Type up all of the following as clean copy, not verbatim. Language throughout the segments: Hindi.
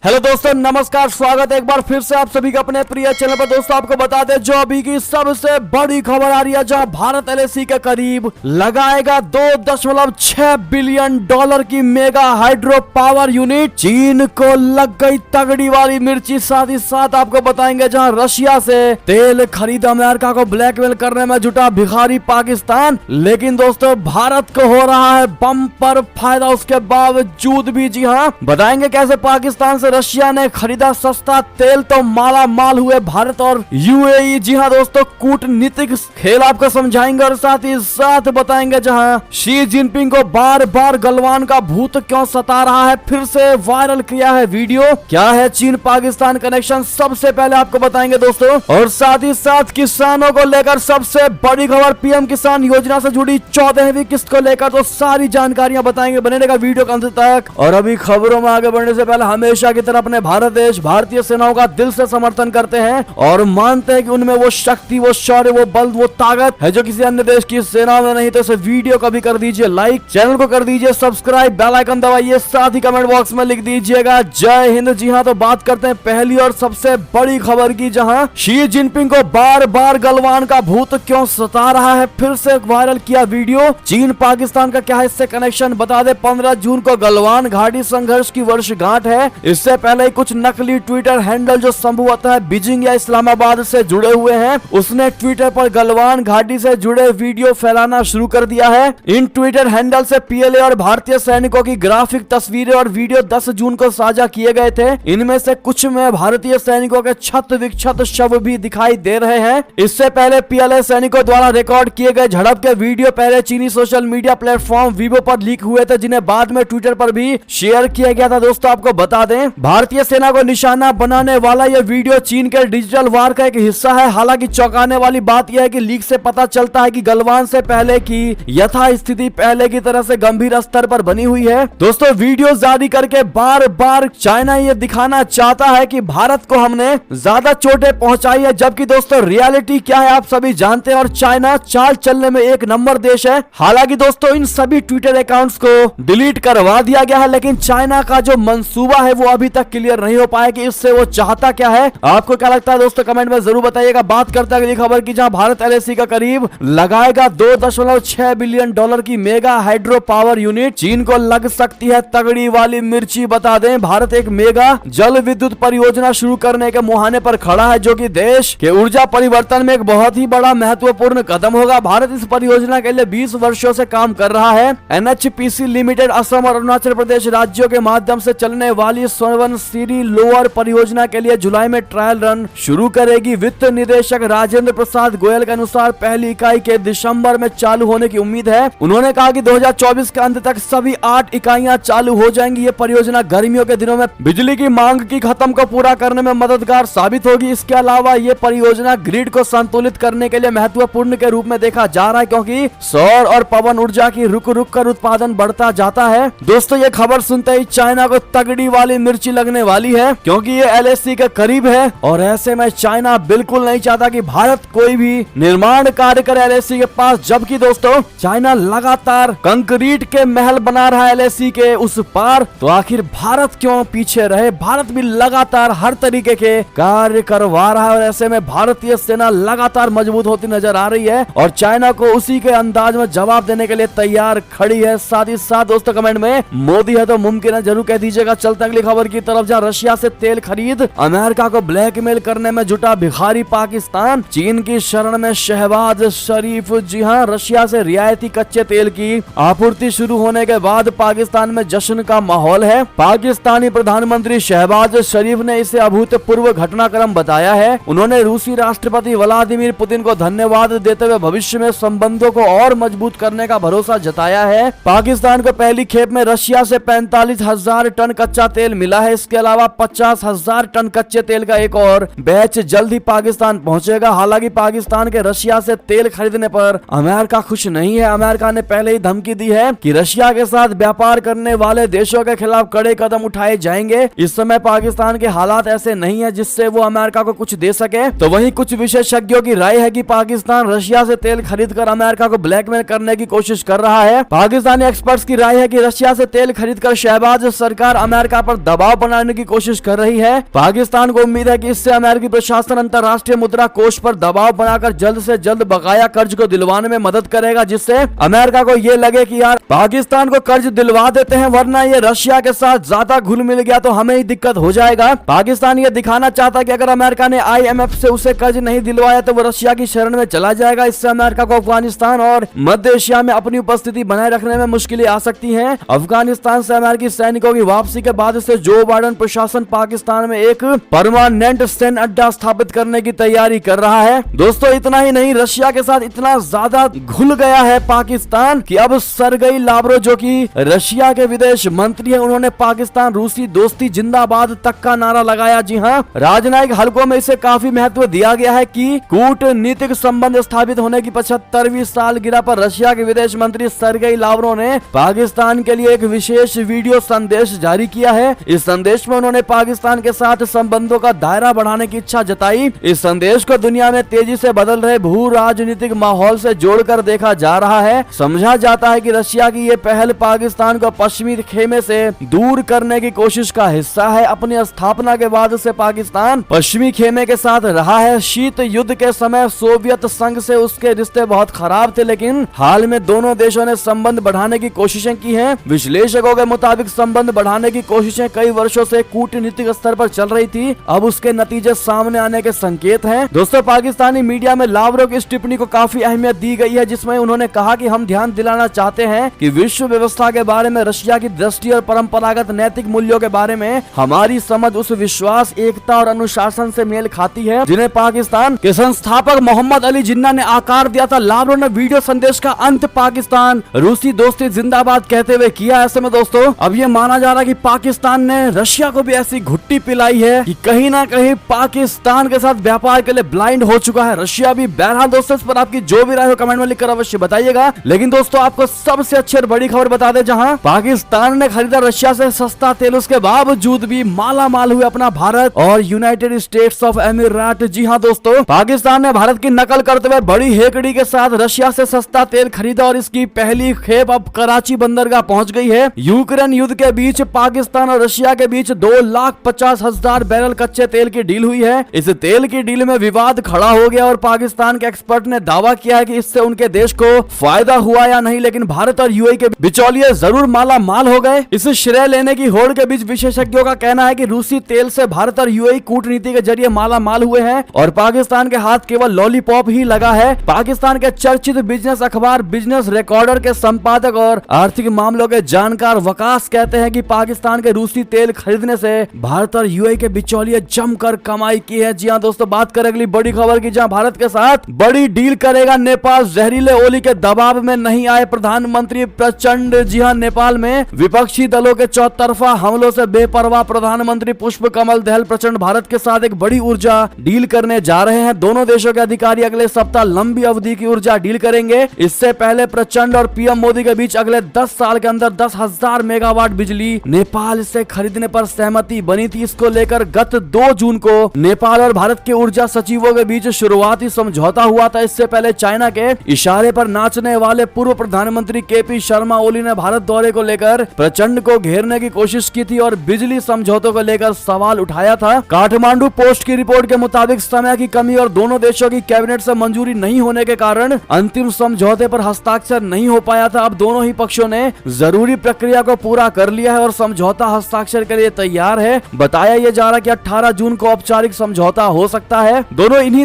हेलो दोस्तों, नमस्कार। स्वागत है एक बार फिर से आप सभी का अपने प्रिय चैनल पर। दोस्तों आपको बता दें जो अभी की सबसे बड़ी खबर आ रही है, जहां भारत एलएसी के करीब लगाएगा 2.6 बिलियन डॉलर की मेगा हाइड्रो पावर यूनिट। चीन को लग गई तगड़ी वाली मिर्ची। साथ ही साथ आपको बताएंगे जहां रशिया से तेल खरीद अमेरिका को ब्लैकमेल करने में जुटा भिखारी पाकिस्तान, लेकिन दोस्तों भारत को हो रहा है बम्पर फायदा उसके बावजूद भी। जी हाँ, बताएंगे कैसे पाकिस्तान से रशिया ने खरीदा सस्ता तेल तो माला माल हुए भारत और यूएई। जी हाँ दोस्तों, कूटनीतिक खेल आपको समझाएंगे और साथ ही साथ बताएंगे जहां शी जिनपिंग को बार बार गलवान का भूत क्यों सता रहा है, फिर से वायरल किया है वीडियो। क्या है चीन पाकिस्तान कनेक्शन, सबसे पहले आपको बताएंगे दोस्तों। और साथ ही साथ किसानों को लेकर सबसे बड़ी खबर, पीएम किसान योजना से जुड़ी 14वीं किस्त को लेकर तो सारी जानकारियां बताएंगे। बने रहेगा वीडियो का अंत तक। और अभी खबरों में आगे बढ़ने से पहले हमेशा की तरह अपने भारत देश भारतीय सेनाओं का दिल से समर्थन करते हैं और मानते हैं कि उनमें वो शक्ति, वो शौर्य, वो बल, वो ताकत है जो किसी अन्य देश की सेना में नहीं। तो इसे वीडियो को भी कर दीजिए लाइक, चैनल को कर दीजिए सब्सक्राइब, बेल आइकन दबाइए, साथ ही कमेंट बॉक्स में लिख दीजिएगा जय हिंद। जी हाँ, तो बात करते हैं पहली और सबसे बड़ी खबर की, जहां शी जिनपिंग को बार बार गलवान का भूत क्यों सता रहा है, फिर से वायरल किया वीडियो। चीन पाकिस्तान का क्या है इससे कनेक्शन, बता दे 15 जून को गलवान घाटी संघर्ष की वर्षगांठ है। इससे पहले कुछ नकली ट्विटर हैंडल जो संभवतः बीजिंग या इस्लामाबाद से जुड़े हुए हैं, उसने ट्विटर पर गलवान घाटी से जुड़े वीडियो फैलाना शुरू कर दिया है। इन ट्विटर हैंडल से पीएलए और भारतीय सैनिकों की ग्राफिक तस्वीरें और वीडियो 10 जून को साझा किए गए थे। इनमें से कुछ में भारतीय सैनिकों के क्षत विक्षत शव भी दिखाई दे रहे हैं। इससे पहले पीएलए सैनिकों द्वारा रिकॉर्ड किए गए झड़प के वीडियो पहले चीनी सोशल मीडिया प्लेटफॉर्म वीबो पर लीक हुए थे, जिन्हें बाद में ट्विटर पर भी शेयर किया गया था। दोस्तों आपको बता दें, भारतीय सेना को निशाना बनाने वाला यह वीडियो चीन के डिजिटल वार का एक हिस्सा है। हालांकि चौंकाने वाली बात यह है कि लीक से पता चलता है कि गलवान से पहले की यथा स्थिति पहले की तरह से गंभीर स्तर पर बनी हुई है। दोस्तों वीडियो जारी करके बार बार चाइना ये दिखाना चाहता है कि भारत को हमने ज्यादा चोटें पहुंचाई है, जबकि दोस्तों रियलिटी क्या है आप सभी जानते हैं और चाइना चाल चलने में एक नंबर देश है। हालांकि दोस्तों इन सभी ट्विटर अकाउंट्स को डिलीट करवा दिया गया है, लेकिन चाइना का जो मंसूबा है वो अभी तक क्लियर नहीं हो पाया कि इससे वो चाहता क्या है। आपको क्या लगता है दोस्तों, कमेंट में जरूर बताइएगा। बात करते हैं अगली खबर की, जहां भारत एलएसी का करीब लगाएगा 2.6 बिलियन डॉलर की मेगा हाइड्रो पावर यूनिट। चीन को लग सकती है तगड़ी वाली मिर्ची। बता दें भारत एक मेगा जल विद्युत परियोजना शुरू करने के मुहाने पर खड़ा है, जो कि देश के ऊर्जा परिवर्तन में एक बहुत ही बड़ा महत्वपूर्ण कदम होगा। भारत इस परियोजना के लिए 20 वर्षों से काम कर रहा है। एनएचपीसी लिमिटेड असम और अरुणाचल प्रदेश राज्यों के माध्यम से चलने वाली सुवर्णसिरी लोअर परियोजना के लिए जुलाई में ट्रायल रन शुरू करेगी। वित्त निदेशक राजेंद्र प्रसाद गोयल के अनुसार पहली इकाई के दिसंबर में चालू होने की उम्मीद है। उन्होंने कहा कि 2024 के अंत तक सभी 8 इकाइयां चालू हो जाएंगी। ये परियोजना गर्मियों के दिनों में बिजली की मांग की खत्म को पूरा करने में मददगार साबित होगी। इसके अलावा ये परियोजना ग्रिड को संतुलित करने के लिए महत्वपूर्ण के रूप में देखा जा रहा है, क्योंकि सौर और पवन ऊर्जा की रुक रुक कर उत्पादन बढ़ता जाता है। दोस्तों ये खबर सुनते ही चाइना को तगड़ी वाली मिर्ची लगने वाली है, क्योंकि ये एलएसी के करीब है और ऐसे में चाइना बिल्कुल नहीं चाहता कि भारत कोई भी निर्माण कार्य करे एलएसी के पास। जबकि दोस्तों चाइना लगातार कंक्रीट के महल बना रहा है एलएसी के उस पार, तो आखिर भारत क्यों पीछे रहे। भारत भी लगातार हर तरीके के कार्य करवा रहा है और ऐसे में भारतीय सेना लगातार मजबूत होती नजर आ रही है और चाइना को उसी के अंदाज में जवाब देने के लिए तैयार खड़ी है। साथ ही साथ दोस्तों कमेंट में मोदी है तो मुमकिन है जरूर कह दीजिएगा। चलते अगली खबर की तरफ, जहां रशिया से तेल खरीद अमेरिका को ब्लैकमेल करने में जुटा भिखारी पाकिस्तान। चीन की शरण में शहबाज शरीफ। जी हां, रशिया से रियायती कच्चे तेल की आपूर्ति शुरू होने के बाद पाकिस्तान में जश्न का माहौल है। पाकिस्तानी प्रधानमंत्री शहबाज शरीफ ने इसे अभूतपूर्व घटनाक्रम बताया है। उन्होंने रूसी राष्ट्रपति व्लादिमीर पुतिन को धन्यवाद देते हुए भविष्य में संबंधों को और मजबूत करने का भरोसा जताया है। पाकिस्तान को पहली खेप में रशिया से 45,000 टन कच्चा तेल मिला है। इसके अलावा 50,000 टन कच्चे तेल का एक और बैच जल्द ही पाकिस्तान पहुंचेगा। हालांकि पाकिस्तान के रशिया से तेल खरीदने पर अमेरिका खुश नहीं है। अमेरिका ने पहले ही धमकी दी है कि रशिया के साथ व्यापार करने वाले देशों के खिलाफ कड़े कदम उठाए जाएंगे। इस समय पाकिस्तान के हालात ऐसे नहीं है जिससे वो अमेरिका को कुछ दे सके। तो वहीं कुछ विशेषज्ञों की राय है कि पाकिस्तान रशिया से तेल खरीदकर अमेरिका को ब्लैकमेल करने की कोशिश कर रहा है। पाकिस्तानी एक्सपर्ट्स की राय है कि रशिया से तेल खरीदकर शहबाज सरकार अमेरिका पर दबाव दबाव बनाने की कोशिश कर रही है। पाकिस्तान को उम्मीद है कि इससे अमेरिकी प्रशासन अंतर्राष्ट्रीय मुद्रा कोष पर दबाव बनाकर जल्द से जल्द बकाया कर्ज को दिलवाने में मदद करेगा, जिससे अमेरिका को ये लगे कि यार पाकिस्तान को कर्ज दिलवा देते हैं, वरना ये रशिया के साथ ज्यादा घुल मिल गया तो हमें ही दिक्कत हो जाएगा। पाकिस्तान ये दिखाना चाहता कि अगर अमेरिका ने IMF से उसे कर्ज नहीं दिलवाया तो वो रशिया की शरण में चला जाएगा। इससे अमेरिका को अफगानिस्तान और मध्य एशिया में अपनी उपस्थिति बनाए रखने में मुश्किलें आ सकती हैं। अफगानिस्तान से अमेरिकी सैनिकों की वापसी के बाद से जो बाइडेन प्रशासन पाकिस्तान में एक परमानेंट सैन्य अड्डा स्थापित करने की तैयारी कर रहा है। दोस्तों इतना ही नहीं, रशिया के साथ इतना ज्यादा घुल गया है पाकिस्तान कि अब सरगई लावरोव जो कि रशिया के विदेश मंत्री हैं, उन्होंने पाकिस्तान रूसी दोस्ती जिंदाबाद तक का नारा लगाया। जी हाँ, राजनयिक हलकों में इसे काफी महत्व दिया गया है कि कूटनीतिक संबंध स्थापित होने की 75वीं सालगिरह पर रशिया के विदेश मंत्री सरगई लावरोव ने पाकिस्तान के लिए एक विशेष वीडियो संदेश जारी किया है। इस संदेश में उन्होंने पाकिस्तान के साथ संबंधों का दायरा बढ़ाने की इच्छा जताई। इस संदेश को दुनिया में तेजी से बदल रहे भू राजनीतिक माहौल से जोड़कर देखा जा रहा है। समझा जाता है कि रशिया की ये पहल पाकिस्तान को पश्चिमी खेमे से दूर करने की कोशिश का हिस्सा है। अपनी स्थापना के बाद से पाकिस्तान पश्चिमी खेमे के साथ रहा है। शीत युद्ध के समय सोवियत संघ से उसके रिश्ते बहुत खराब थे, लेकिन हाल में दोनों देशों ने संबंध बढ़ाने की कोशिशें की हैं। विश्लेषकों के मुताबिक संबंध बढ़ाने की कोशिशें कई वर्षों से कूटनीतिक स्तर पर चल रही थी, अब उसके नतीजे सामने आने के संकेत हैं। दोस्तों पाकिस्तानी मीडिया में लावरोव की इस टिप्पणी को काफी अहमियत दी गई है, जिसमें उन्होंने कहा कि हम ध्यान दिलाना चाहते हैं कि विश्व व्यवस्था के बारे में रशिया की दृष्टि और परंपरागत नैतिक मूल्यों के बारे में हमारी समझ उस विश्वास, एकता और अनुशासन से मेल खाती है जिन्हें पाकिस्तान के संस्थापक मोहम्मद अली जिन्ना ने आकार दिया था। लावरोव ने वीडियो संदेश का अंत पाकिस्तान रूसी दोस्ती जिंदाबाद कहते हुए किया। ऐसे में दोस्तों अब ये माना जा रहा है कि पाकिस्तान ने रशिया को भी ऐसी घुट्टी पिलाई है कि कहीं ना कहीं पाकिस्तान के साथ व्यापार के लिए ब्लाइंड हो चुका है रशिया भी। बहरहाल दोस्तों इस पर आपकी जो भी राय हो कमेंट में लिखकर अवश्य बताइएगा। लेकिन दोस्तों आपको सबसे अच्छी और बड़ी खबर बता दें, जहां पाकिस्तान ने खरीदा रशिया से सस्ता तेल, उसके बावजूद भी माला माल हुए अपना भारत और यूनाइटेड स्टेट्स ऑफ अमीरात। जी हाँ दोस्तों, पाकिस्तान ने भारत की नकल करते हुए बड़ी हेकड़ी के साथ रशिया से सस्ता तेल खरीदा और इसकी पहली खेप अब कराची बंदरगाह पहुंच गई है। यूक्रेन युद्ध के बीच पाकिस्तान और रशिया के बीच 2,50,000 बैरल कच्चे तेल की डील हुई है। इस तेल की डील में विवाद खड़ा हो गया और पाकिस्तान के एक्सपर्ट ने दावा किया है कि इससे उनके देश को फायदा हुआ या नहीं, लेकिन भारत और यूएई के बिचौलिए जरूर माला माल हो गए। इस श्रेय लेने की होड़ के बीच विशेषज्ञों का कहना है कि रूसी तेल से भारत और यूएई कूटनीति के जरिए माला माल हुए हैं और पाकिस्तान के हाथ केवल लॉलीपॉप ही लगा है। पाकिस्तान के चर्चित बिजनेस अखबार बिजनेस रिकॉर्डर के संपादक और आर्थिक मामलों के जानकार वकास कहते हैं कि पाकिस्तान के रूसी तेल खरीदने से भारत और यूएई के बिचौलिए जमकर कमाई की है। जी हाँ दोस्तों, बात करें अगली बड़ी खबर की, जहां भारत के साथ बड़ी डील करेगा नेपाल। जहरीले ओली के दबाव में नहीं आए प्रधानमंत्री प्रचंड। जी हाँ, नेपाल में विपक्षी दलों के चौतरफा हमलों से बेपरवाह प्रधानमंत्री पुष्प कमल दहल प्रचंड भारत के साथ एक बड़ी ऊर्जा डील करने जा रहे हैं। दोनों देशों के अधिकारी अगले सप्ताह लंबी अवधि की ऊर्जा डील करेंगे। इससे पहले प्रचंड और पीएम मोदी के बीच अगले 10 साल के अंदर 10,000 मेगावाट बिजली नेपाल से खरीदने पर सहमति बनी थी। इसको लेकर गत 2 जून को नेपाल और भारत के ऊर्जा सचिवों के बीच शुरुआती समझौता हुआ था। इससे पहले चाइना के इशारे पर नाचने वाले पूर्व प्रधानमंत्री केपी शर्मा ओली ने भारत दौरे को लेकर प्रचंड को घेरने की कोशिश की थी और बिजली समझौतों को लेकर सवाल उठाया था। काठमांडू पोस्ट की रिपोर्ट के मुताबिक समय की कमी और दोनों देशों की कैबिनेट से मंजूरी नहीं होने के कारण अंतिम समझौते पर हस्ताक्षर नहीं हो पाया था। अब दोनों ही पक्षों ने जरूरी प्रक्रिया को पूरा कर लिया है और समझौता हस्ताक्षर के लिए तैयार है। बताया यह जा रहा कि 18 जून को औपचारिक समझौता हो सकता है।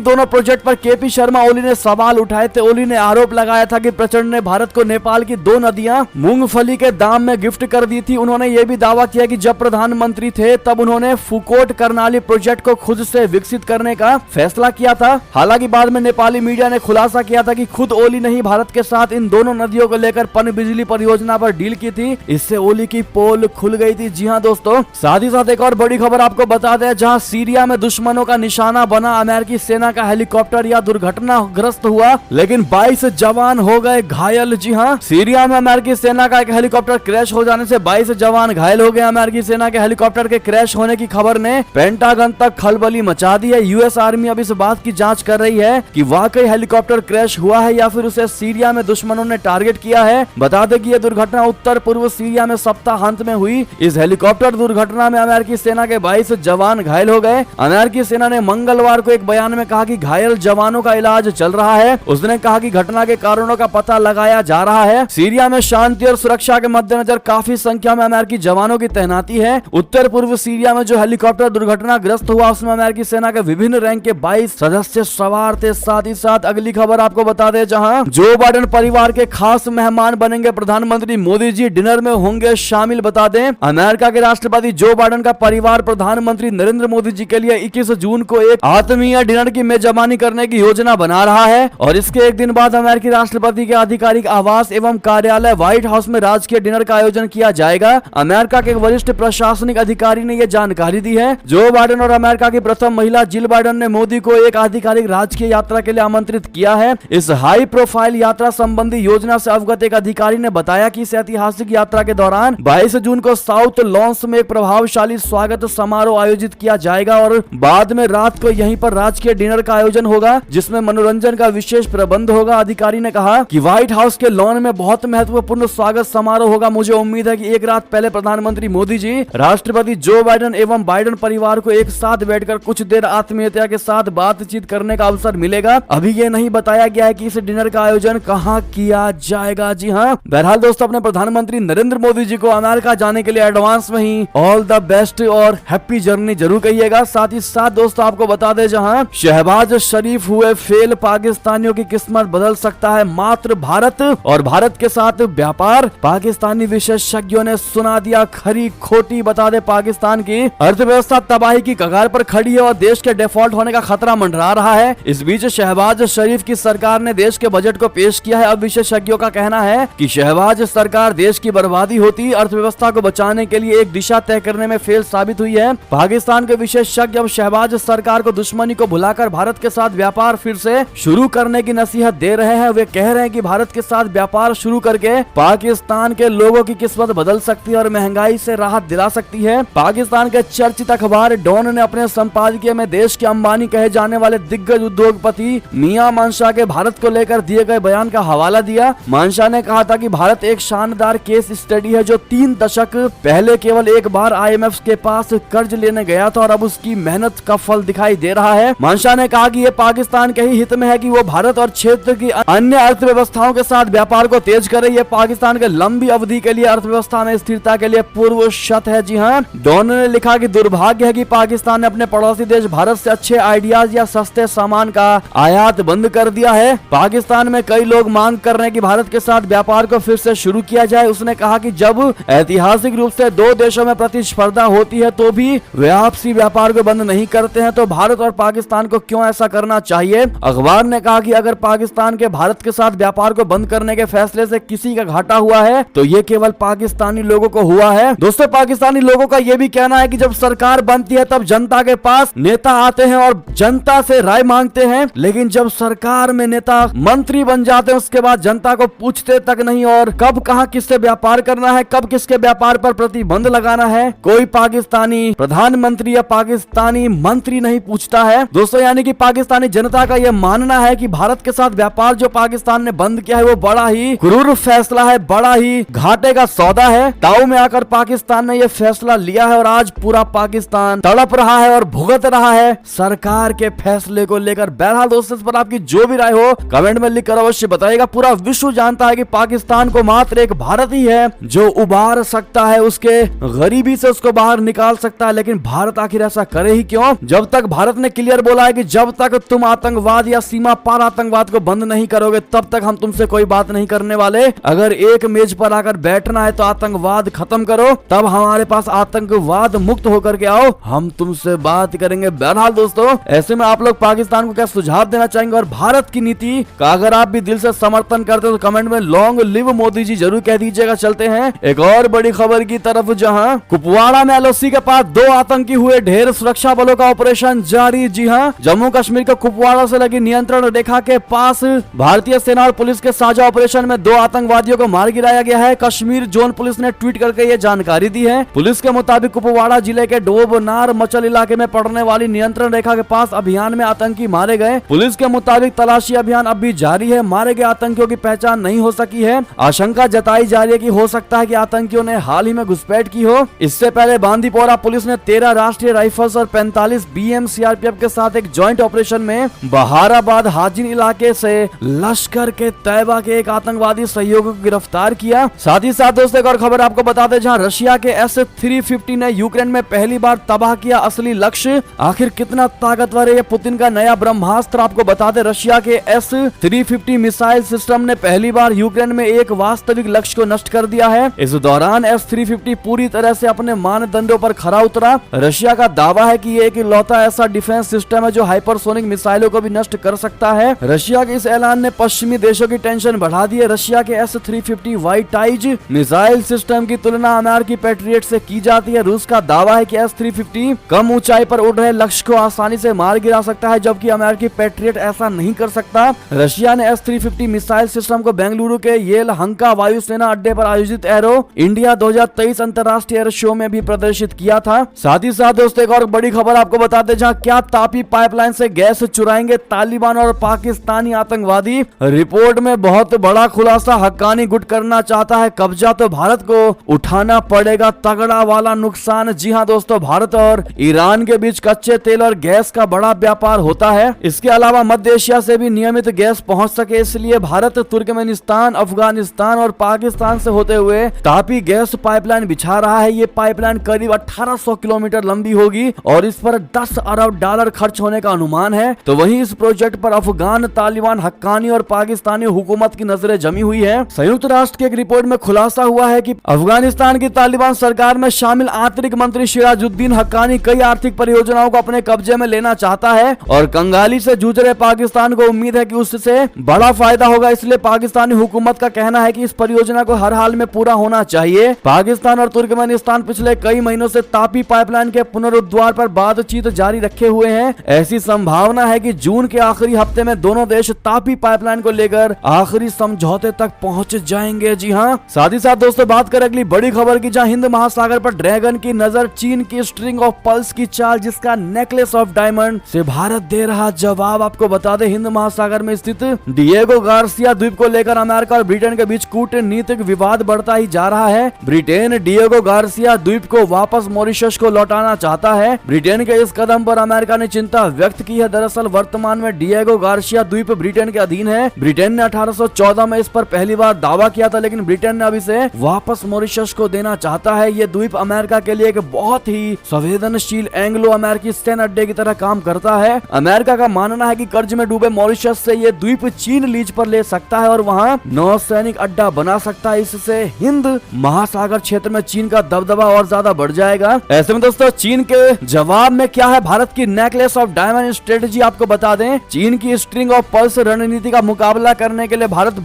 दोनों प्रोजेक्ट पर केपी शर्मा ओली ने सवाल उठाए थे। ओली ने आरोप लगाया था कि प्रचंड ने भारत को नेपाल की 2 नदियां मूंगफली के दाम में गिफ्ट कर दी थी। उन्होंने यह भी दावा किया कि जब प्रधानमंत्री थे तब उन्होंने फुकोट करनाली प्रोजेक्ट को खुद से विकसित करने का फैसला किया था। हालांकि बाद में नेपाली मीडिया ने खुलासा किया था कि खुद ओली ने ही भारत के साथ इन दोनों नदियों को लेकर पनबिजली परियोजना पर डील की थी। इससे ओली की पोल खुल गई थी। जी हाँ दोस्तों, साथ ही साथ एक और बड़ी खबर आपको बता दें, जहां सीरिया में दुश्मनों का निशाना बना अमेरिकी सेना का हेलीकॉप्टर या दुर्घटनाग्रस्त हुआ, लेकिन 22 जवान हो गए घायल। जी हाँ, सीरिया में अमेरिकी सेना का एक हेलीकॉप्टर क्रैश हो जाने से 22 जवान घायल हो गए। अमेरिकी सेना के हेलीकॉप्टर के क्रैश होने की खबर ने पेंटागन तक खलबली मचा दी है। यूएस आर्मी अब इस बात की जांच कर रही है कि वाकई हेलीकॉप्टर क्रैश हुआ है या फिर उसे सीरिया में दुश्मनों ने टारगेट किया है। बता दें कि यह दुर्घटना उत्तर पूर्व सीरिया में सप्ताहांत में हुई। इस हेलीकॉप्टर हेलीकॉप्टर दुर्घटना में अमेरिकी सेना के 22 जवान घायल हो गए। अमेरिकी सेना ने मंगलवार को एक बयान में कहा कि घायल जवानों का इलाज चल रहा है। उसने कहा कि घटना के कारणों का पता लगाया जा रहा है। सीरिया में शांति और सुरक्षा के मद्देनजर काफी संख्या में अमेरिकी जवानों की तैनाती है। उत्तर पूर्व सीरिया में जो हेलीकॉप्टर दुर्घटना ग्रस्त हुआ उसमें अमेरिकी सेना के विभिन्न रैंक के 22 सदस्य सवार थे। साथ ही साथ अगली खबर आपको बता दें, जहां जो बाइडेन परिवार के खास मेहमान बनेंगे प्रधानमंत्री मोदी जी, डिनर में होंगे शामिल। बता दें, अमेरिका के राष्ट्रपति जो बाइडेन का परिवार प्रधानमंत्री नरेंद्र मोदी जी के लिए 21 जून को एक आत्मीय डिनर की मेजबानी करने की योजना बना रहा है और इसके एक दिन बाद अमेरिकी राष्ट्रपति के आधिकारिक आवास एवं कार्यालय व्हाइट हाउस में राजकीय डिनर का आयोजन किया जाएगा। अमेरिका के वरिष्ठ प्रशासनिक अधिकारी ने यह जानकारी दी है। जो बाइडेन और अमेरिका की प्रथम महिला जिल बाइडेन ने मोदी को एक आधिकारिक राजकीय यात्रा के लिए आमंत्रित किया है। इस हाई प्रोफाइल यात्रा संबंधी योजना से अवगत एक अधिकारी ने बताया कि इस ऐतिहासिक यात्रा के दौरान 22 जून को साउथ लॉन्स में एक प्रभावशाली स्वागत समारोह आयोजित किया जाएगा और बाद में रात को यहीं पर राजकीय डिनर का आयोजन होगा, जिसमें मनोरंजन का विशेष प्रबंध होगा। अधिकारी ने कहा कि व्हाइट हाउस के लॉन में बहुत महत्वपूर्ण स्वागत समारोह होगा। मुझे उम्मीद है कि एक रात पहले प्रधानमंत्री मोदी जी, राष्ट्रपति जो बाइडेन एवं बाइडेन परिवार को एक साथ बैठकर कुछ देर आत्मीयता के साथ बातचीत करने का अवसर मिलेगा। अभी ये नहीं बताया गया है कि इस डिनर का आयोजन कहाँ किया जाएगा। जी हाँ, बहरहाल दोस्तों, अपने प्रधानमंत्री नरेंद्र मोदी जी को अमेरिका जाने के लिए एडवांस में ही ऑल द बेस्ट और हैप्पी जर्नी जरूर कहिएगा। साथ ही साथ दोस्तों आपको बता दें, जहां शहबाज शरीफ हुए फेल, पाकिस्तानियों की किस्मत बदल सकता है मात्र भारत और भारत के साथ व्यापार। पाकिस्तानी विशेषज्ञों ने सुना दिया खरी खोटी। बता दे, पाकिस्तान की अर्थव्यवस्था तबाही की कगार पर खड़ी है और देश के डिफॉल्ट होने का खतरा मंडरा रहा है। इस बीच शहबाज शरीफ की सरकार ने देश के बजट को पेश किया है। अब विशेषज्ञों का कहना है कि शहबाज सरकार देश की बर्बादी होती, अर्थव्यवस्था को बचाने के लिए एक दिशा तय करने में फेल साबित हुई है। पाकिस्तान के विशेषज्ञ अब शहबाज सरकार को दुश्मनी को भुलाकर भारत के साथ व्यापार फिर से शुरू करने की नसीहत दे रहे हैं। वे कह रहे हैं कि भारत के साथ व्यापार शुरू करके पाकिस्तान के लोगों की किस्मत बदल सकती है और महंगाई से राहत दिला सकती है। पाकिस्तान के चर्चित अखबार डॉन ने अपने संपादकीय में देश के अंबानी कहे जाने वाले दिग्गज उद्योगपति मियां मंशा के भारत को लेकर दिए गए बयान का हवाला दिया। मंशा ने कहा था कि भारत एक शानदार केस स्टडी है जो 3 दशक पहले केवल एक बार IMF के पास कर्ज लेने गया था और अब उसकी मेहनत का फल दिखाई दे रहा है। मंशा ने कहा कि ये पाकिस्तान के ही हित में है कि वो भारत और क्षेत्र की अन्य अर्थव्यवस्थाओं के साथ व्यापार को तेज करे। ये पाकिस्तान के लंबी अवधि के लिए अर्थव्यवस्था में स्थिरता के लिए पूर्व शर्त है। जी हाँ, डॉन ने लिखा कि दुर्भाग्य है कि पाकिस्तान ने अपने पड़ोसी देश भारत से अच्छे आइडियाज या सस्ते सामान का आयात बंद कर दिया है। पाकिस्तान में कई लोग मांग कर रहे हैं कि भारत के साथ व्यापार को फिर से शुरू किया जाए। उसने कहा कि जब ऐतिहासिक रूप से 2 देशों में प्रतिस्पर्धा होती है तो भी वे आपसी व्यापार को बंद नहीं करते हैं, तो भारत और पाकिस्तान को क्यों ऐसा करना चाहिए। अखबार ने कहा कि अगर पाकिस्तान के भारत के साथ व्यापार को बंद करने के फैसले से किसी का घाटा हुआ है तो ये केवल पाकिस्तानी लोगों को हुआ है। दोस्तों, पाकिस्तानी लोगों का यह भी कहना है कि जब सरकार बनती है तब जनता के पास नेता आते हैं और जनता से राय मांगते हैं, लेकिन जब सरकार में नेता मंत्री बन जाते हैं उसके बाद जनता को पूछते तक नहीं और कब कहां किससे व्यापार करना है, कब किसके व्यापार पर प्रतिबंध लगाना है, कोई पाकिस्तानी प्रधानमंत्री या पाकिस्तानी मंत्री नहीं पूछता है। दोस्तों, यानी कि पाकिस्तानी जनता का यह मानना है कि भारत के साथ व्यापार जो पाकिस्तान ने बंद किया है वो बड़ा ही क्रूर फैसला है, बड़ा ही घाटे का सौदा है। ताऊ में आकर पाकिस्तान ने यह फैसला लिया है और आज पूरा पाकिस्तान तड़प रहा है और भुगत रहा है सरकार के फैसले को लेकर। बहरहाल दोस्तों, इस पर आपकी जो भी राय हो कमेंट में लिखकर अवश्य बताइएगा। पूरा विश्व जानता है कि पाकिस्तान को मात्र एक भारत ही है जो उबार सकता है, उसके गरीबी से उसको बाहर निकाल सकता है, लेकिन भारत आखिर ऐसा करे ही क्यों। जब तक भारत ने क्लियर बोला है कि जब तक तुम आतंकवाद या सीमा पार आतंकवाद को बंद नहीं करोगे तब तक हम तुमसे कोई बात नहीं करने वाले। अगर एक मेज पर आकर बैठना है तो आतंकवाद खत्म करो, तब हमारे पास आतंकवाद मुक्त होकर के आओ, हम तुमसे बात करेंगे। बहरहाल दोस्तों, ऐसे में आप लोग पाकिस्तान को क्या सुझाव देना चाहेंगे और भारत की नीति का अगर आप भी दिल से समर्थन करते हो तो कमेंट में लॉन्ग लिव मोदी जी जरूर कह दीजिएगा। चलते हैं एक और बड़ी खबर की तरफ, जहां कुपवाड़ा में LOC के पास 2 आतंकी हुए ढेर, सुरक्षा बलों का ऑपरेशन जारी। जी हां, जम्मू कश्मीर के कुपवाड़ा से लगी नियंत्रण रेखा के पास भारतीय सेना और पुलिस के साझा ऑपरेशन में 2 आतंकवादियों को मार गिराया गया है। कश्मीर जोन पुलिस ने ट्वीट करके ये जानकारी दी है। पुलिस के मुताबिक कुपवाड़ा जिले के डोबनार मचल इलाके में पड़ने वाली नियंत्रण रेखा के पास अभियान में आतंकी मारे गए। पुलिस के मुताबिक तलाशी अभियान अब भी जारी है। मारे गए आतंकियों की पहचान नहीं हो सकी है। आशंका जताई जा रही है कि हो सकता है कि आतंकियों ने हाल ही में घुसपैठ की हो दोस्तों। इससे पहले बांदीपोरा पुलिस ने 13 राष्ट्रीय राइफल्स और 45 BM सीआरपीएफ के साथ एक ज्वाइंट ऑपरेशन में बहाराबाद हाजिन इलाके से लश्कर के तैयबा के एक आतंकवादी सहयोगी को गिरफ्तार किया। साथ ही साथ दोस्तों एक और खबर आपको बता दें, जहां रशिया के S-350 ने यूक्रेन में पहली बार तबाह किया असली लक्ष्य। आखिर कितना ताकतवर है ये पुतिन का नया ब्रह्मास्त्र, आपको बता दें रशिया के S-350 मिसाइल सिस्टम ने पहली बार यूक्रेन में एक वास्तविक लक्ष्य को नष्ट कर दिया है। इस दौरान S-350 पूरी तरह से अपने मानदंडों पर खरा उतरा। रशिया का दावा है कि ये एक इकलौता ऐसा डिफेंस सिस्टम है जो हाइपरसोनिक मिसाइलों को भी नष्ट कर सकता है। रशिया के इस ऐलान ने पश्चिमी देशों की टेंशन बढ़ा दी है। रशिया के S-350 white ties missile system की तुलना अमेरिकी पैट्रियट से की जाती है। रूस का दावा है कि S-350 कम ऊंचाई पर उड़ रहे लक्ष्य को आसानी से मार गिरा सकता है, जबकि अमेरिकी पैट्रियट ऐसा नहीं कर सकता। रशिया ने S-350 मिसाइल सिस्टम को बेंगलुरु के येलहंका वायुसेना अड्डे पर आयोजित एरो इंडिया 2023 अंतर्राष्ट्रीय एयर शो में भी प्रदर्शित किया था। साथ ही साथ दोस्तों एक और बड़ी खबर आपको बताते, जहां क्या तापी पाइपलाइन से गैस चुराएंगे तालिबान और पाकिस्तानी आतंकवादी। रिपोर्ट में बहुत बड़ा खुलासा, हक्कानी गुट करना चाहता है कब्जा तो भारत को उठाना पड़ेगा तगड़ा वाला नुकसान। जी हां दोस्तों, भारत और ईरान के बीच कच्चे तेल और गैस का बड़ा व्यापार होता है। इसके अलावा मध्य एशिया से भी नियमित गैस पहुंच सके, इसलिए भारत तुर्कमेनिस्तान, अफगानिस्तान और पाकिस्तान से होते हुए तापी गैस पाइपलाइन बिछा रहा है। ये पाइपलाइन करीब 1800 किलोमीटर लंबी होगी और इस पर $10 अरब खर्च होने का अनुमान है। तो वहीं इस प्रोजेक्ट पर अफगान, तालिबान, हक्कानी और पाकिस्तानी हुकूमत की नजरें जमी हुई है। संयुक्त राष्ट्र की एक रिपोर्ट में खुलासा हुआ है कि अफगानिस्तान की तालिबान सरकार में शामिल आंतरिक मंत्री सिराजुद्दीन हक्कानी कई आर्थिक परियोजनाओं को अपने कब्जे में लेना चाहता है और कंगाली से जूझ रहे पाकिस्तान को उम्मीद है कि उससे बड़ा फायदा होगा। इसलिए पाकिस्तानी हुकूमत का कहना है कि इस परियोजना को हर हाल में पूरा होना चाहिए। पाकिस्तान और तुर्कमेनिस्तान पिछले कई महीनों से तापी पाइपलाइन के पुनरुद्धार पर बातचीत जारी रखे हुए हैं। ऐसी संभावना है कि जून के आखिरी हफ्ते में दोनों देश तापी पाइपलाइन को लेकर आखिरी समझौते तक पहुंच जाएंगे। जी हां, साथ ही साथ दोस्तों बात करें अगली बड़ी खबर की, जहां हिंद महासागर पर ड्रैगन की नजर, चीन की स्ट्रिंग ऑफ पल्स की चाल जिसका नेकलेस ऑफ डायमंड से भारत दे रहा जवाब। आपको बता दें हिंद महासागर में स्थित डिएगो गार्सिया द्वीप को लेकर अमेरिका और ब्रिटेन के बीच कूटनीतिक विवाद बढ़ता ही जा रहा है। ब्रिटेन डिएगो गार्सिया द्वीप को वापस मॉरिशस को लौटाना चाहता है। ब्रिटेन के इस कदम पर अमेरिका ने चिंता व्यक्त की है। दरअसल वर्तमान में डिएगो गार्सिया द्वीप ब्रिटेन के अधीन है। ब्रिटेन ने 1814 में इस पर पहली बार दावा किया था, लेकिन ब्रिटेन ने अब इसे वापस मॉरिशस को देना चाहता है। ये द्वीप अमेरिका के लिए एक बहुत ही संवेदनशील एंग्लो अमेरिकी सैन्य अड्डे की तरह काम करता है। अमेरिका का मानना है कि कर्ज में डूबे मॉरिशस से ये द्वीप चीन लीज पर ले सकता है और वहां नौसैनिक अड्डा बना सकता है। इससे हिंद महासागर क्षेत्र में चीन का दबदबा और ज्यादा बढ़ जाएगा। ऐसे में दोस्तों चीन के जवाब में क्या है भारत की नेकलेस ऑफ डायमंड स्ट्रेटेजी, आपको बता दें चीन की स्ट्रिंग ऑफ पल्स रणनीति का मुकाबला करने के लिए भारत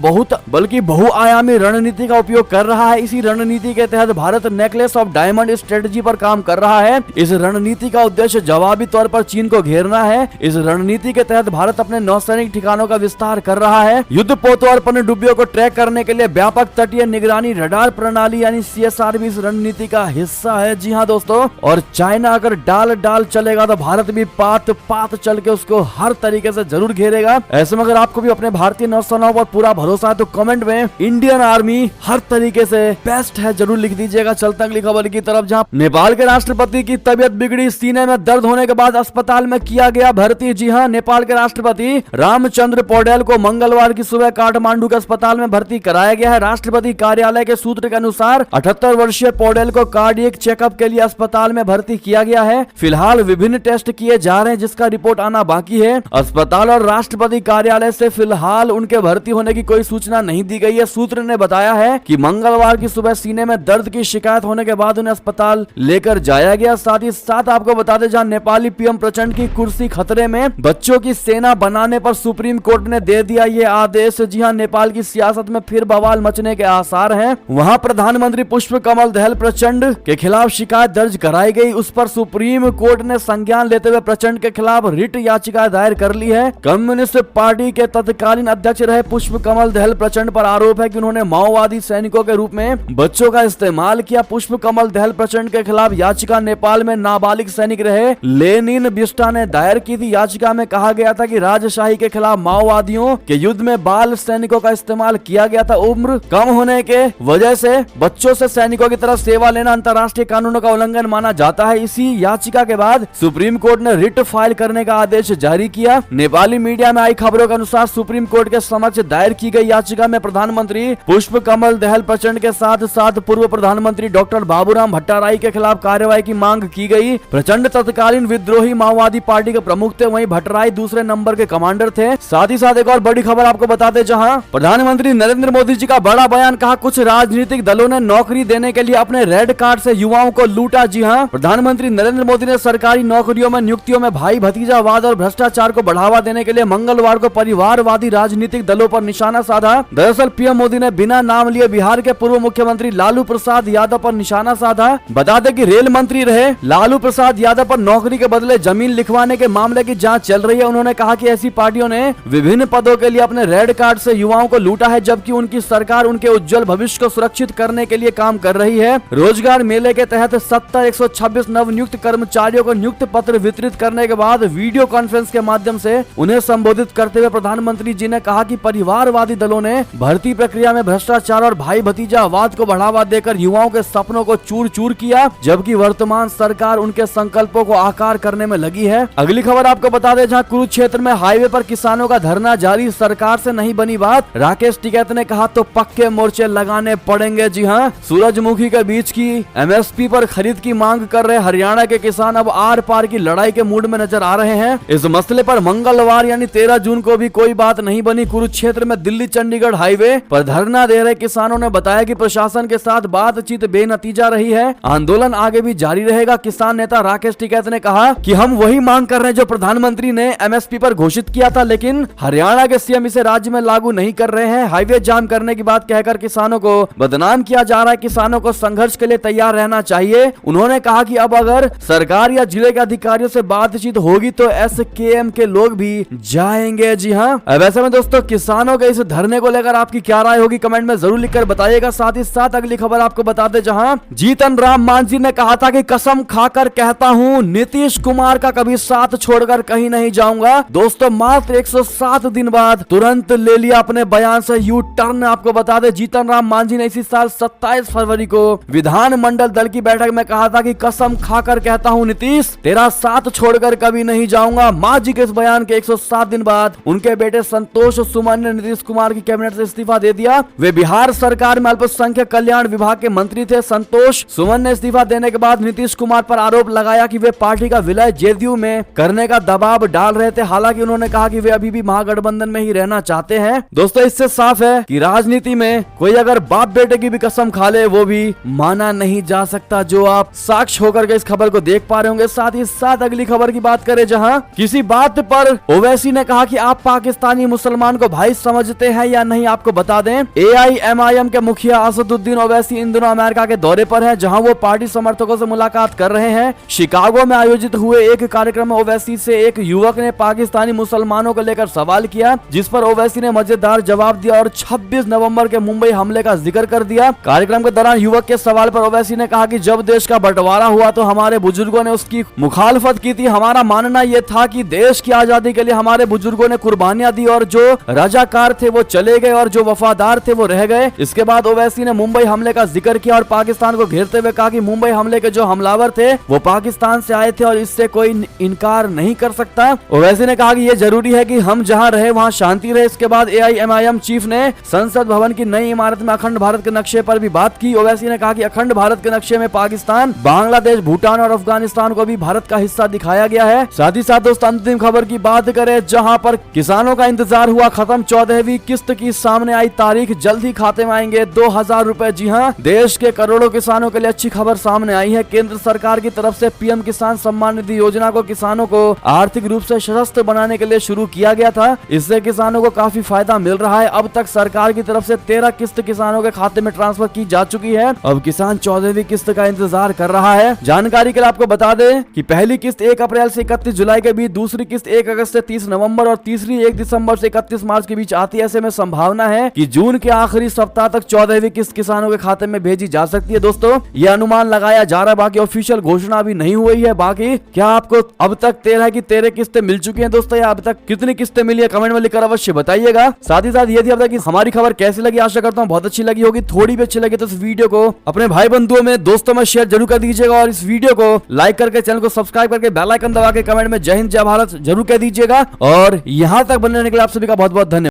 बल्कि बहुआयामी रणनीति का उपयोग कर रहा है। इसी रणनीति के तहत Bharat necklace of diamond strategy पर काम कर रहा है। इस रणनीति का उद्देश्य जवाबी तौर पर चीन को घेरना है। इस रणनीति के तहत भारत अपने नौसैनिक ठिकानों का विस्तार कर रहा है। युद्ध पोतों और पनडुब्बियों को ट्रैक करने के लिए व्यापक तटीय निगरानी रडार प्रणाली यानी CSR भी इस रणनीति का हिस्सा है। जी हाँ दोस्तों, और चाइना अगर डाल चलेगा तो भारत भी पात चल के उसको हर तरीके से जरूर घेरेगा। ऐसे में अगर आपको भी अपने भारतीय नौसेनाओं पर पूरा भरोसा है तो कमेंट में इंडियन आर्मी हर तरीके से बेस्ट है जरूर लिख दीजिएगा। चलते अगली खबर की तरफ, जहां नेपाल के राष्ट्रपति की तबीयत बिगड़ी, सीने में दर्द होने के बाद अस्पताल में किया गया भर्ती। जी हां, नेपाल के राष्ट्रपति रामचंद्र पौडेल को मंगलवार की सुबह काठमांडू के अस्पताल में भर्ती कराया गया है। राष्ट्रपति कार्यालय के सूत्र के अनुसार 78 वर्षीय पौडेल को कार्डियक चेकअप के लिए अस्पताल में भर्ती किया गया है। फिलहाल विभिन्न टेस्ट किए जा रहे हैं जिसका रिपोर्ट आना बाकी है। अस्पताल और राष्ट्रपति कार्यालय से फिलहाल उनके भर्ती होने की कोई सूचना नहीं दी गई है। सूत्र ने बताया है कि मंगलवार की सुबह सीने में दर्द की शिकायत होने के बाद उन्हें अस्पताल लेकर जाया गया। साथ ही साथ आपको बता दें जहां नेपाली पीएम प्रचंड की कुर्सी खतरे में, बच्चों की सेना बनाने पर सुप्रीम कोर्ट ने दे दिया ये आदेश। जी हां, नेपाल की सियासत में फिर बवाल मचने के आसार हैं। वहां प्रधानमंत्री पुष्प कमल दहल प्रचंड के खिलाफ शिकायत दर्ज कराई गई। उस पर सुप्रीम कोर्ट ने संज्ञान लेते हुए प्रचंड के खिलाफ रिट याचिका दायर कर ली है। कम्युनिस्ट पार्टी के तत्कालीन अध्यक्ष रहे पुष्प कमल दहल प्रचंड पर आरोप है कि उन्होंने माओवादी सैनिकों के रूप में बच्चों का इस्तेमाल किया। पुष्प कमल दहल प्रचंड के खिलाफ याचिका नेपाल में नाबालिग सैनिक रहे लेनिन बिस्टा ने दायर की थी। याचिका में कहा गया था कि राजशाही के खिलाफ माओवादियों के युद्ध में बाल सैनिकों का इस्तेमाल किया गया था। उम्र कम होने के वजह से बच्चों से सैनिकों की तरह सेवा बढ़ावा लेना अंतर्राष्ट्रीय कानूनों का उल्लंघन माना जाता है। इसी याचिका के बाद सुप्रीम कोर्ट ने रिट फाइल करने का आदेश जारी किया। नेपाली मीडिया में आई खबरों के अनुसार सुप्रीम कोर्ट के समक्ष दायर की गई याचिका में प्रधानमंत्री पुष्प कमल दहल प्रचंड के साथ साथ पूर्व प्रधानमंत्री डॉक्टर बाबूराम भट्टाराई के खिलाफ कार्रवाई की मांग की गई। प्रचंड तत्कालीन विद्रोही माओवादी पार्टी के प्रमुख थे, वहीं भट्टाराई दूसरे नंबर के कमांडर थे। साथ ही साथ एक और बड़ी खबर आपको बताते, जहां प्रधानमंत्री नरेंद्र मोदी जी का बड़ा बयान, कहा कुछ राजनीतिक दलों ने नौकरी देने के लिए अपने रेड कार्ड से युवाओं को लूटा। जी हां, प्रधानमंत्री नरेंद्र मोदी ने सरकारी नौकरियों में नियुक्तियों में भाई भतीजावाद और भ्रष्टाचार को बढ़ावा देने के लिए मंगलवार को परिवारवादी राजनीतिक दलों पर निशाना साधा। दरअसल पीएम मोदी ने बिना नाम लिए बिहार के पूर्व मुख्यमंत्री लालू प्रसाद यादव पर निशाना साधा। बता दें कि रेल मंत्री रहे लालू प्रसाद यादव पर नौकरी के बदले जमीन लिखवाने के मामले की जांच चल रही है। उन्होंने कहा कि ऐसी पार्टियों ने विभिन्न पदों के लिए अपने रेड कार्ड से युवाओं को लूटा है, जबकि उनकी सरकार उनके उज्जवल भविष्य को सुरक्षित करने के लिए काम कर रही है। रोजगार मेले के तहत 126 नवनियुक्त कर्मचारियों को नियुक्त पत्र वितरित करने के बाद वीडियो कॉन्फ्रेंस के माध्यम से उन्हें संबोधित करते हुए प्रधानमंत्री जी ने कहा कि परिवारवादी दलों ने भर्ती प्रक्रिया में भ्रष्टाचार और भाई भतीजावाद को बढ़ावा देकर युवाओं के सपनों को चूर चूर किया, जबकि वर्तमान सरकार उनके संकल्पों को आकार करने में लगी है। अगली खबर आपको बता दें, जहां कुरुक्षेत्र में हाईवे पर किसानों का धरना जारी, सरकार से नहीं बनी बात। राकेश टिकैत ने कहा तो पक्के मोर्चे लगाने पड़ेंगे। जी हां, सूरजमुखी के बीच की एमएसपी पर खरीद की मांग कर रहे हरियाणा के किसान अब आर पार की लड़ाई के मूड में नजर आ रहे हैं। इस मसले पर मंगलवार यानी 13 जून को भी कोई बात नहीं बनी। कुरुक्षेत्र में दिल्ली चंडीगढ़ हाईवे पर धरना दे रहे किसानों ने बताया कि प्रशासन के साथ बातचीत बेनतीजा रही है, आंदोलन आगे भी जारी रहेगा। किसान नेता राकेश टिकैत ने कहा कि हम वही मांग कर रहे हैं जो प्रधानमंत्री ने एमएसपी पर घोषित किया था, लेकिन हरियाणा के सीएम इसे राज्य में लागू नहीं कर रहे हैं। हाईवे जाम करने की बात कहकर किसानों को बदनाम किया जा रहा है। किसानों को संघर्ष के लिए तैयार रहना चाहिए। उन्होंने कहा कि अब अगर सरकार या जिले के अधिकारियों से बातचीत होगी तो एसकेएम के लोग भी जाएंगे। जी हाँ, वैसे में दोस्तों किसानों के इस धरने को लेकर आपकी क्या राय होगी कमेंट में जरूर लिखकर बताइएगा। साथ ही साथ अगली खबर आपको बता दें, जहां जीतन राम मांझी ने कहा था कि कसम खाकर कहता हूं नीतीश कुमार का कभी साथ छोड़कर कहीं नहीं जाऊंगा। दोस्तों मात्र 107 दिन बाद तुरंत ले लिया अपने बयान से यू टर्न। आपको बता दें जीतन राम मांझी ने इसी साल 27 फरवरी को विधानमंडल दल की बैठक में कहा था कि कसम खाकर कहता हूं नीतीश तेरा साथ छोड़कर कभी नहीं जाऊंगा। मांझी के इस बयान के 107 दिन बाद उनके बेटे संतोष सुमन ने नीतीश कुमार की कैबिनेट से इस्तीफा दे दिया। वे बिहार सरकार में अल्पसंख्यक कल्याण विभाग के मंत्री थे। संतोष सुमन ने इस्तीफा देने के बाद नीतीश कुमार पर आरोप लगाया कि वे पार्टी का विलय जेडीयू में करने का दबाव डाल रहे थे। हालांकि उन्होंने कहा कि वे अभी भी महागठबंधन में ही रहना चाहते हैं। दोस्तों इससे साफ है कि राजनीति में कोई अगर बाप बेटे की भी कसम खा ले वो भी माना नहीं जा सकता, जो आप साक्ष्य होकर के इस खबर को देख पा रहे होंगे। साथ ही साथ अगली खबर की बात करें, जहां किसी बात पर ओवैसी ने कहा कि आप पाकिस्तानी मुसलमान को भाई समझते हैं या नहीं। आपको बता दें एआईएमआईएम के मुखिया असदुद्दीन ओवैसी इन दिनों अमेरिका के दौरे पर हैं, जहां वो पार्टी समर्थकों से मुलाकात कर रहे हैं। शिकागो में आयोजित हुए एक कार्यक्रम में ओवैसी से एक युवक ने पाकिस्तानी मुसलमानों को लेकर सवाल किया, जिस पर ओवैसी ने मजेदार जवाब दिया और 26 नवंबर के मुंबई हमले का जिक्र कर दिया। कार्यक्रम के दौरान युवक के सवाल पर ओवैसी ने कहा कि जब देश का बंटवारा हुआ तो हमारे बुजुर्गों ने उसकी मुखालफत की थी। हमारा मानना यह था कि देश की आजादी के लिए हमारे बुजुर्गों ने कुर्बानियां दी और जो रजाकार थे वो चले गए और जो वफादार थे वो रह गए। इसके बाद ओवैसी ने मुंबई हमले का जिक्र किया और पाकिस्तान को घेरते हुए कहा कि मुंबई हमले के जो हमलावर थे वो पाकिस्तान से आए थे और इससे कोई इनकार नहीं कर सकता। ओवैसी ने कहा कि ये जरूरी है कि हम जहां रहे वहां शांति रहे। इसके बाद एआईएमआईएम चीफ ने संसद भवन की नई इमारत में अखंड भारत के नक्शे पर भी बात की। ओवैसी ने कहा कि अखंड भारत के नक्शे में पाकिस्तान, बांग्लादेश, भूटान और अफगानिस्तान को भी भारत का हिस्सा दिखाया गया है। साथ ही साथ दोस्तों अंतिम खबर की बात करें, जहां पर किसानों का इंतजार हुआ खत्म। 14वीं किस्त की सामने आई तारीख, जल्द ही खाते में आएंगे 2000 रुपए। जी हां, देश के करोड़ों किसानों के लिए अच्छी खबर सामने आई है। केंद्र सरकार की तरफ से पीएम किसान सम्मान निधि योजना को किसानों को आर्थिक रूप से सशक्त बनाने के लिए शुरू किया गया था। इससे किसानों को काफी फायदा मिल रहा है। अब तक सरकार की तरफ से 13 किस्त किसानों के खाते में ट्रांसफर की जा चुकी है। अब किसान 14वीं किस्त का इंतजार कर रहा है। जानकारी के लिए आपको बता दें कि पहली किस्त 1 अप्रैल से 31 जुलाई के बीच, दूसरी किस्त 1 अगस्त से 30 नवंबर और तीसरी 1 दिसंबर से 31 मार्च के बीच आती है। ऐसे में संभावना है कि जून के आखिरी सप्ताह तक 14वीं किस्त किसानों के खाते में भेजी जा सकती है। दोस्तों ये अनुमान लगाया जा रहा है, बाकी ऑफिशियल घोषणा अभी नहीं हुई है। बाकी क्या आपको अब तक 13 की 13 किस्तें मिल चुकी हैं दोस्तों, या अब तक कितनी किस्तें मिली है कमेंट में लिखकर अवश्य बताइएगा। साथ ही साथ ये थी अब तक हमारी खबर कैसी लगी, आशा करता हूँ बहुत अच्छी लगी होगी। थोड़ी भी अच्छी लगी तो इस वीडियो को अपने अपने भाई बंधुओं में, दोस्तों में शेयर जरूर कर दीजिएगा और इस वीडियो को लाइक करके चैनल को सब्सक्राइब करके बेल आइकन दबा के कमेंट में जय हिंद जय भारत जरूर कह दीजिएगा। और यहां तक बने रहने के लिए आप सभी का बहुत बहुत धन्यवाद।